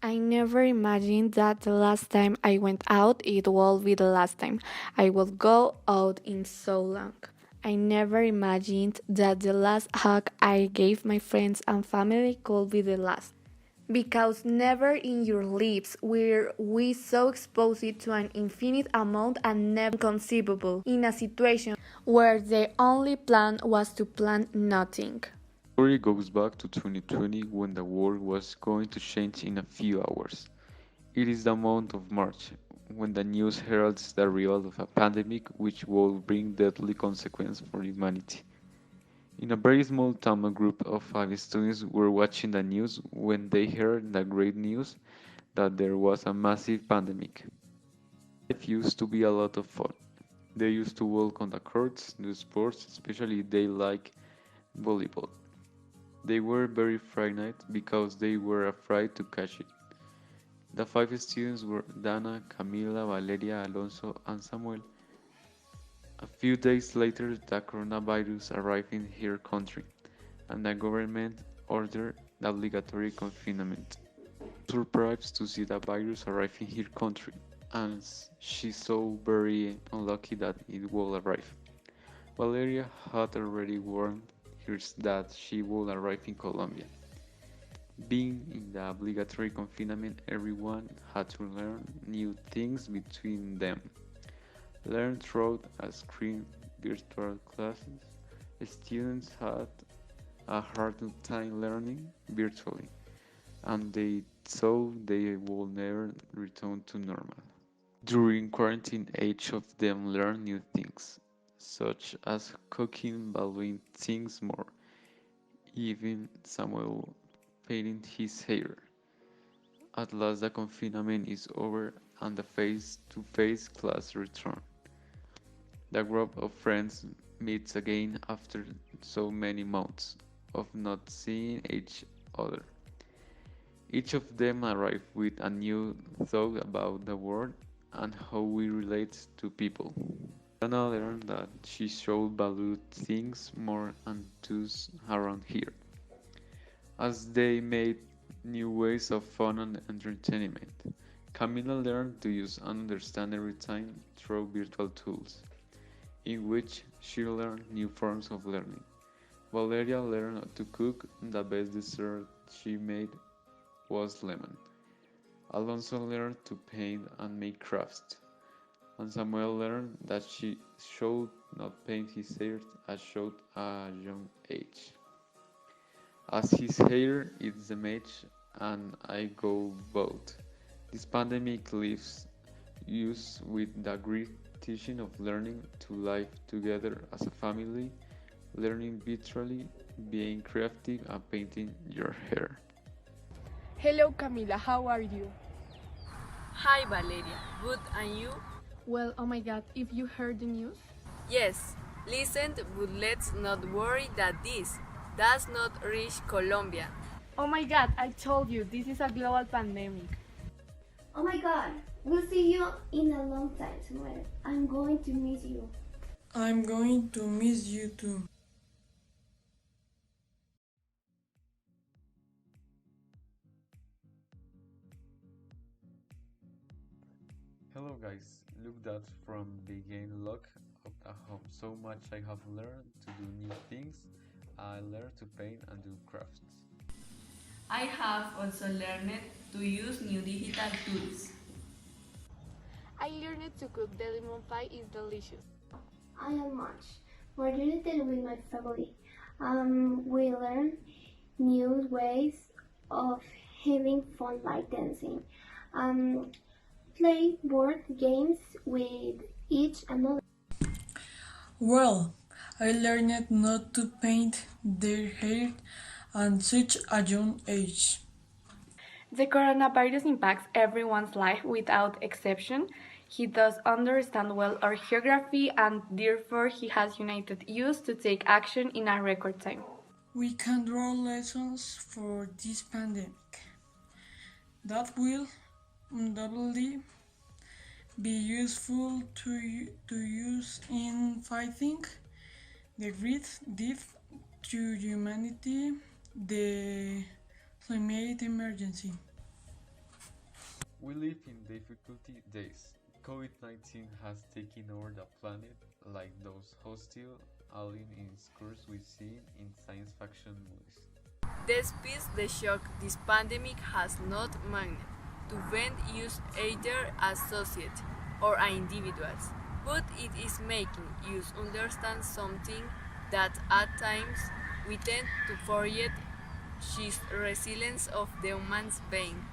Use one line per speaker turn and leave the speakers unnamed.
I never imagined that the last time I went out, it will be the last time I will go out in so long. I never imagined that the last hug I gave my friends and family could be the last. Because never in your lives were we so exposed to an infinite amount and never inconceivable in a situation where the only plan was to plan nothing.
Story goes back to 2020 when the world was going to change in a few hours. It is the month of March, when the news heralds the arrival of a pandemic which will bring deadly consequences for humanity. In a very small town, a group of 5 students were watching the news when they heard the great news that there was a massive pandemic. Life used to be a lot of fun. They used to walk on the courts, do sports, especially they like volleyball. They were very frightened because they were afraid to catch it. The 5 students were Dana, Camila, Valeria, Alonso, and Samuel. A few days later, the coronavirus arrived in her country, and the government ordered the obligatory confinement. Surprised to see the virus arrive in her country, and she's so very unlucky that it will arrive. Valeria had already warned her that she would arrive in Colombia. Being in the obligatory confinement, everyone had to learn new things between them. Learn through a screen virtual classes. Students had a hard time learning virtually, and they thought they would never return to normal. During quarantine, each of them learned new things, such as cooking, valuing things more, even Samuel painting his hair. At last the confinement is over and the face-to-face class return. The group of friends meets again after so many months of not seeing each other. Each of them arrive with a new thought about the world and how we relate to people. Dana learned that she should value things more and choose around here, as they made new ways of fun and entertainment. Camila learned to use and understand every time through virtual tools, in which she learned new forms of learning. Valeria learned to cook. The best dessert she made was lemon. Alonso learned to paint and make crafts, and Samuel learned that she should not paint his hair at such a young age, as his hair is damaged and I go bald. This pandemic leaves us with the great teaching of learning to live together as a family, learning virtually, being creative, and painting your hair.
Hello Camila, how are you?
Hi Valeria, good and you?
Well, oh my god, if you heard the news?
Yes, listen, but let's not worry that this does not reach Colombia.
Oh my god, I told you, this is a global pandemic.
Oh my god, we'll see you in a long time, Samuel. I'm going to miss you.
I'm going to miss you too.
Hello guys, look that from begin look of the home. So much I have learned to do new things. I learned to paint and do crafts.
I have also learned to use new digital tools.
I learned to cook. The lemon pie is delicious.
I am much more related with my family. We learn new ways of having fun like dancing. Um, Play board games with each another.
Well, I learned not to paint their hair at such a young age.
The coronavirus impacts everyone's life without exception. He does understand well our geography and therefore he has united youth to take action in a record time.
We can draw lessons for this pandemic that will undoubtedly be useful to use in fighting the great death to humanity, the climate emergency.
We live in difficulty days. COVID-19 has taken over the planet like those hostile alien incursions we see in science fiction movies.
Despite the shock, this pandemic has not managed to prevent us either as society or as individuals, but it is making us understand something that at times we tend to forget: she's resilience of the human being.